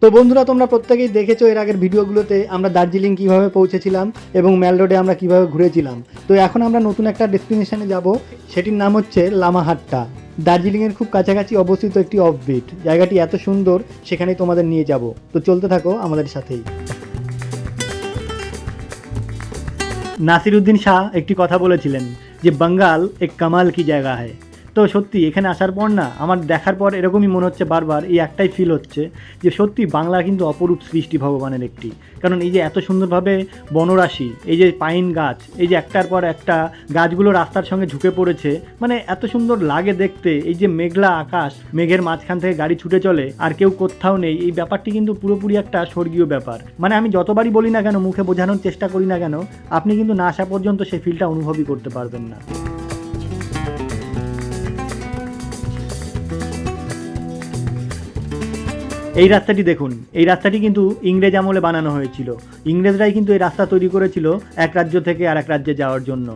তো বন্ধুরা, তোমরা প্রত্যেকেই দেখেছো এর আগের ভিডিওগুলোতে আমরা দার্জিলিং কিভাবে পৌঁছেছিলাম এবং ম্যাল রোডে আমরা কিভাবে ঘুরেছিলাম। তো এখন আমরা নতুন একটা ডেস্টিনেশনে যাব, সেটির নাম হচ্ছে লামাহাট্টা। দার্জিলিংয়ের খুব কাছাকাছি অবস্থিত একটি অফবিট। জায়গাটি এত সুন্দর, সেখানেই তোমাদের নিয়ে যাব। তো চলতে থাকো আমাদের সাথেই। নাসিরুদ্দিন শাহ একটি কথা বলেছিলেন যে বাঙ্গাল এক কামাল কি জায়গা হয়। তো সত্যি এখানে আসার পর না, আমার দেখার পর এরকমই মনে হচ্ছে, বারবার এই একটাই ফিল হচ্ছে যে সত্যি বাংলা কিন্তু অপরূপ সৃষ্টি ভগবানের একটি। কারণ এই যে এত সুন্দরভাবে বনরাশি, এই যে পাইন গাছ, এই যে একটার পর একটা গাছগুলো রাস্তার সঙ্গে ঝুঁকে পড়েছে, মানে এত সুন্দর লাগে দেখতে। এই যে মেঘলা আকাশ, মেঘের মাঝখান থেকে গাড়ি ছুটে চলে আর কেউ কোথাও নেই, এই ব্যাপারটি কিন্তু পুরোপুরি একটা স্বর্গীয় ব্যাপার। মানে আমি যতবারই বলি না কেন, মুখে বোঝানোর চেষ্টা করি না কেন, আপনি কিন্তু না আসা পর্যন্ত সেই ফিলটা অনুভবই করতে পারবেন না। এই রাস্তাটি দেখুন, এই রাস্তাটি কিন্তু ইংরেজ আমলে বানানো হয়েছিল। ইংরেজরাই কিন্তু এই রাস্তা তৈরি করেছিল এক রাজ্য থেকে আর এক রাজ্যে যাওয়ার জন্য।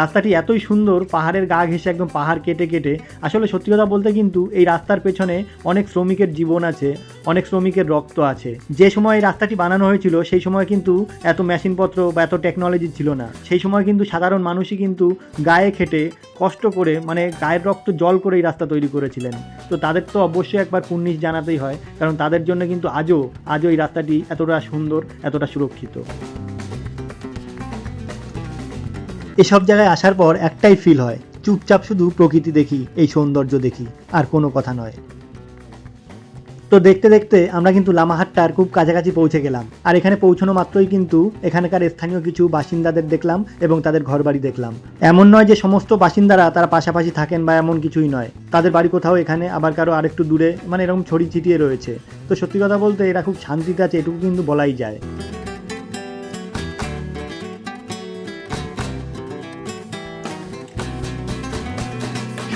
রাস্তাটি এতই সুন্দর, পাহাড়ের গা ঘেঁষে একদম পাহাড় কেটে কেটে। আসলে সত্যি কথা বলতে কিন্তু এই রাস্তার পেছনে অনেক শ্রমিকের জীবন আছে, অনেক শ্রমিকের রক্ত আছে। যে সময় এই রাস্তাটি বানানো হয়েছিল সেই সময় কিন্তু এত মেশিনপত্র বা এত টেকনোলজি ছিল না। সেই সময় কিন্তু সাধারণ মানুষই কিন্তু গায়ে খেটে কষ্ট করে, মানে গায়ের রক্ত জল করে এই রাস্তা তৈরি করেছিলেন। তো তাদের তো অবশ্যই একবার কুর্নিশ জানাতেই হয়, কারণ তাদের জন্য কিন্তু আজও এই রাস্তাটি এতটা সুন্দর, এতটা সুরক্ষিত। এসব জায়গায় আসার পর একটাই ফিল হয়, চুপচাপ শুধু প্রকৃতি দেখি, এই সৌন্দর্য দেখি, আর কোনো কথা নয়। তো দেখতে দেখতে আমরা কিন্তু লামাহাট্টার খুব কাছাকাছি পৌঁছে গেলাম। আর এখানে পৌঁছানো মাত্রই কিন্তু এখানকার স্থানীয় কিছু বাসিন্দাদের দেখলাম এবং তাদের ঘরবাড়ি দেখলাম। এমন নয় যে সমস্ত বাসিন্দারা তারা পাশাপাশি থাকেন বা এমন কিছুই নয়, তাদের বাড়ি কোথাও এখানে, আবার কারো আরেকটু দূরে, মানে এরকম ছড়িয়ে ছিটিয়ে রয়েছে। তো সত্যি কথা বলতে এরা খুব শান্তিতে আছে, এটুকু কিন্তু বলাই যায়।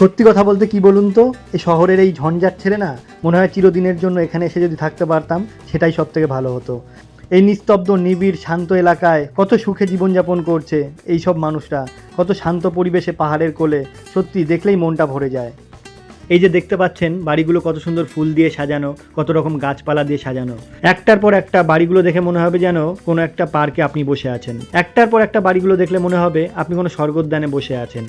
সত্যি কথা বলতে কি বলুন তো, এই শহরের এই ঝঞ্ঝাট ছেড়ে না, মনে হয় চিরদিনের জন্য এখানে এসে যদি থাকতে পারতাম, সেটাই সব থেকে ভালো হতো। এই নিস্তব্ধ নিবিড় শান্ত এলাকায় কত সুখে জীবনযাপন করছে এই সব মানুষরা, কত শান্ত পরিবেশে পাহাড়ের কোলে, সত্যি দেখলেই মনটা ভরে যায়। এই যে দেখতে পাচ্ছেন বাড়িগুলো কত সুন্দর ফুল দিয়ে সাজানো, কত রকম গাছপালা দিয়ে সাজানো। একটার পর একটা বাড়িগুলো দেখে মনে হবে যেন কোনো একটা পার্কে আপনি বসে আছেন। একটার পর একটা বাড়িগুলো দেখলে মনে হবে আপনি কোনো স্বর্গোদ্যানে বসে আছেন।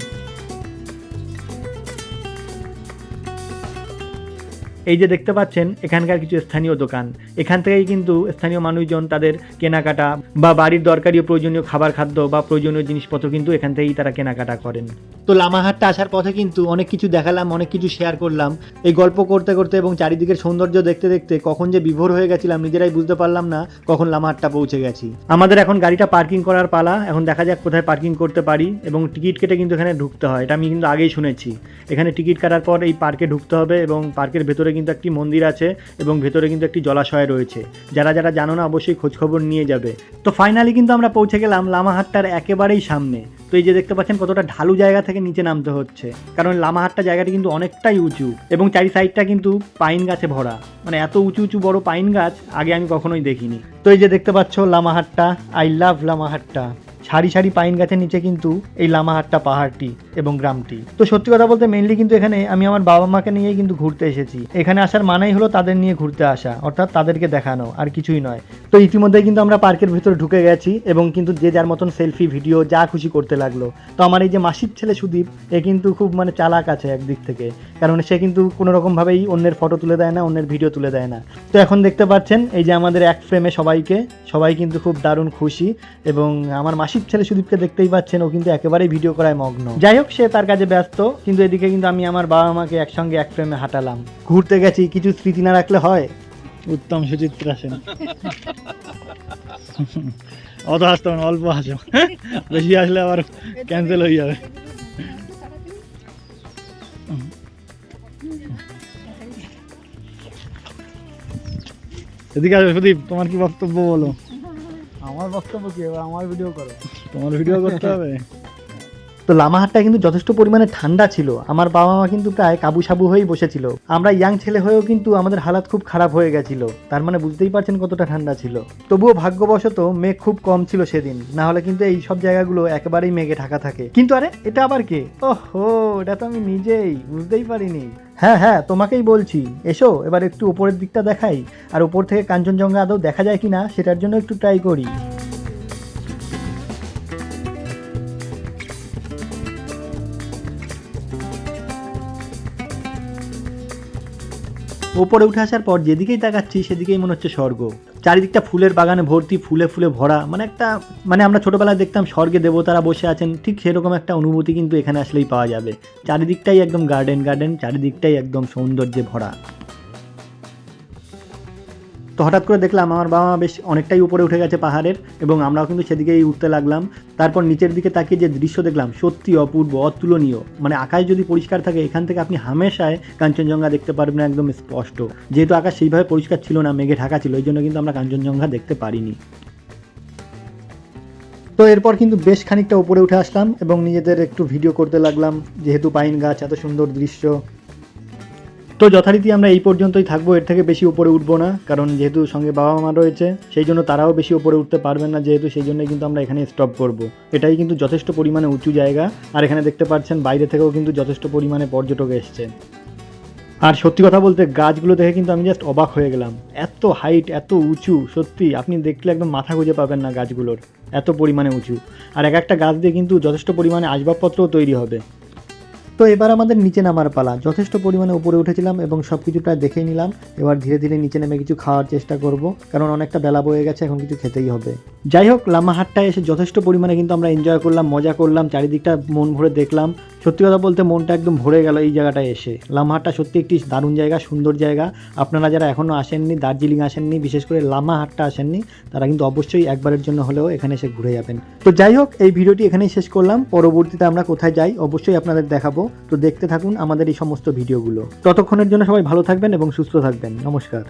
এই যে দেখতে পাচ্ছেন এখানকার কিছু স্থানীয় দোকান, এখান থেকেই কিন্তু স্থানীয় মানুষজন তাদের কেনাকাটা বা বাড়ির দরকারি ও প্রয়োজনীয় খাবার খাদ্য বা প্রয়োজনীয় জিনিসপত্র কিন্তু এখান থেকেই তারা কেনাকাটা করেন। তো লামাহাট্টা আসার পথে কিন্তু অনেক কিছু দেখালাম, অনেক কিছু শেয়ার করলাম। এই গল্প করতে করতে এবং চারিদিকের সৌন্দর্য দেখতে দেখতে কখন যে বিভোর হয়ে গেছিলাম নিজেরাই বুঝতে পারলাম না কখন লামাহাট্টা পৌঁছে গেছি। আমাদের এখন গাড়িটা পার্কিং করার পালা। এখন দেখা যাক কোথায় পার্কিং করতে পারি, এবং টিকিট কেটে কিন্তু এখানে ঢুকতে হয়, এটা আমি কিন্তু আগেই শুনেছি। এখানে টিকিট কাটার পর এই পার্কে ঢুকতে হবে, এবং পার্কের ভেতরে কিন্তু একটি মন্দির আছে এবং ভেতরে কিন্তু একটি জলাশয় রয়েছে। যারা যারা জানো না অবশ্যই খোঁজখবর নিয়ে যাবে। তো ফাইনালি কিন্তু আমরা পৌঁছে গেলাম লামাহাট্টার একেবারেই সামনে। তো এই যে দেখতে পাচ্ছেন কতটা ঢালু জায়গা থেকে নিচে নামতে হচ্ছে, কারণ লামাহাট্টা জায়গাটি কিন্তু অনেকটাই উঁচু এবং চারি সাইডটা কিন্তু পাইন গাছে ভরা। মানে এত উঁচু উঁচু বড় পাইন গাছ আগে আমি কখনোই দেখিনি। তো এই যে দেখতে পাচ্ছ লামাহাট্টা, আই লাভ লামাহাট্টা। সারি সারি পাইন গাছের নিচে কিন্তু এই লামাহাট্টা পাহাড়টি এবং গ্রামটি। তো সত্যি কথা বলতে মেনলি কিন্তু এখানে আমি আমার বাবা মাকে নিয়েই কিন্তু ঘুরতে এসেছি। এখানে আসার মানেই হলো তাদের নিয়ে ঘুরতে আসা, অর্থাৎ তাদেরকে দেখানো, আর কিছুই নয়। তো ইতিমধ্যে কিন্তু আমরা পার্কের ভিতরে ঢুকে গেছি এবং কিন্তু যে যার মতন সেলফি ভিডিও যা খুশি করতে লাগলো। তো আমার এই যে মাসির ছেলে সুদীপ, এ কিন্তু খুব মানে চালাক আছে একদিক থেকে, কারণ সে কিন্তু কোনো রকমভাবেই অন্যের ফটো তুলে দেয় না, অন্যের ভিডিও তুলে দেয় না। তো এখন দেখতে পাচ্ছেন এই যে আমাদের এক ফ্রেমে সবাই কিন্তু খুব দারুণ খুশি, এবং আমার মাসির ছেলে সুদীপকে দেখতেই পাচ্ছেন, ও কিন্তু একেবারেই ভিডিও করায় মগ্ন। যাই হোক, সে তার কাজে ব্যস্ত, কিন্তু এদিকে কিন্তু আমি আমার বাবা মাকে একসঙ্গে এক ফ্রেমে হাঁটালাম। ঘুরতে গেছি, কিছু স্মৃতি না রাখলে হয়। উত্তম সুচিত্রা সেন। অত হাসতে হবে না, অল্প হাসো, বেশি আসলে আবার ক্যান্সেল হয়ে যাবে। এদিকে আসবে সুদীপ, তোমার কি বক্তব্য বলো? আমার বক্তব্য কি, এবার আমার ভিডিও করো। তোমার ভিডিও করতে হবে। তো লামাহাটটা কিন্তু যথেষ্ট পরিমাণে ঠান্ডা ছিল, আমার বাবা মা কিন্তু প্রায় কাবু সাবু হয়েই বসেছিল। আমরা ইয়াং ছেলে হয়েও কিন্তু আমাদের হালাত খুব খারাপ হয়ে গেছিল, তার মানে বুঝতেই পারছেন কতটা ঠান্ডা ছিল। তবুও ভাগ্যবশত মেঘ খুব কম ছিল সেদিন, না হলে কিন্তু এই সব জায়গাগুলো একেবারেই মেঘে ঢাকা থাকে। কিন্তু আরে এটা আবার কে? ওহো, এটা তো আমি নিজেই বুঝতেই পারিনি। হ্যাঁ হ্যাঁ, তোমাকেই বলছি, এসো এবার একটু উপরের দিকটা দেখাই, আর উপর থেকে কাঞ্চনজঙ্ঘা আদৌ দেখা যায় কিনা সেটার জন্য একটু ট্রাই করি। ওপরে উঠে আসার পর যেদিকেই তাকাচ্ছি সেদিকেই মনে হচ্ছে স্বর্গ। চারিদিকটা ফুলের বাগানে ভর্তি, ফুলে ফুলে ভরা, মানে আমরা ছোটবেলায় দেখতাম স্বর্গে দেবতারা বসে আছেন, ঠিক সেরকম একটা অনুভূতি কিন্তু এখানে আসলেই পাওয়া যাবে। চারিদিকটাই একদম গার্ডেন গার্ডেন, চারিদিকটাই একদম সৌন্দর্যে ভরা। তো হঠাৎ করে দেখলাম আমার বাবা বেশ অনেকটাই উপরে উঠে গেছে পাহাড়ের, এবং আমরাও কিন্তু সেদিকেই উঠতে লাগলাম। তারপর নিচের দিকে তাকিয়ে যে দৃশ্য দেখলাম সত্যি অপূর্ব, অতুলনীয়। মানে আকাশ যদি পরিষ্কার থাকে এখান থেকে আপনি হামেশায় কাঞ্চনজঙ্ঘা দেখতে পারবেন একদম স্পষ্ট। যেহেতু আকাশ সেইভাবে পরিষ্কার ছিল না, মেঘে ঢাকা ছিল, এই জন্য কিন্তু আমরা কাঞ্চনজঙ্ঘা দেখতে পারিনি। তো এরপর কিন্তু বেশ খানিকটা উপরে উঠে আসলাম এবং নিজেদের একটু ভিডিও করতে লাগলাম, যেহেতু পাইন গাছ, এত সুন্দর দৃশ্য। তো যথারীতি আমরা এই পর্যন্তই থাকবো, এর থেকে বেশি উপরে উঠবো না, কারণ যেহেতু সঙ্গে বাবা মা রয়েছে সেই জন্য তারাও বেশি উপরে উঠতে পারবেন না, যেহেতু সেই জন্যই কিন্তু আমরা এখানে স্টপ করব। এটাই কিন্তু যথেষ্ট পরিমাণে উঁচু জায়গা, আর এখানে দেখতে পাচ্ছেন বাইরে থেকেও কিন্তু যথেষ্ট পরিমাণে পর্যটক এসছে। আর সত্যি কথা বলতে গাছগুলো দেখে কিন্তু আমি জাস্ট অবাক হয়ে গেলাম, এত হাইট, এত উঁচু, সত্যি আপনি দেখলে একদম মাথা গুঁজে পাবেন না গাছগুলোর, এত পরিমাণে উঁচু। আর এক একটা গাছ দিয়ে কিন্তু যথেষ্ট পরিমাণে আসবাবপত্রও তৈরি হবে। তো এবার আমাদের নিচে নামার পালা। যথেষ্ট পরিমাণে উপরে উঠেছিলাম এবং সব কিছু প্রায় দেখেই নিলাম। এবার ধীরে ধীরে নিচে নেমে কিছু খাওয়ার চেষ্টা করব, কারণ অনেকটা বেলা বয়ে গেছে, এখন কিছু খেতেই হবে। যাই হোক, লামাহাটটায় এসে যথেষ্ট পরিমাণে কিন্তু আমরা এনজয় করলাম, মজা করলাম, চারিদিকটা মন ভরে দেখলাম। সত্যি কথা বলতে মনটা একদম ভরে গেল এই জায়গাটায় এসে। লামাহাটটা সত্যি একটি দারুণ জায়গা, সুন্দর জায়গা। আপনারা যারা এখনও আসেননি, দার্জিলিং আসেননি, বিশেষ করে লামাহাটটা আসেননি, তারা কিন্তু অবশ্যই একবারের জন্য হলেও এখানে এসে ঘুরে যাবেন। তো যাই হোক, এই ভিডিওটি এখানেই শেষ করলাম। পরবর্তীতে আমরা কোথায় যাই অবশ্যই আপনাদের দেখাবো, তো দেখতে থাকুন আমাদের এই সমস্ত ভিডিওগুলো। ততক্ষণের জন্য সবাই ভালো থাকবেন এবং সুস্থ থাকবেন। নমস্কার।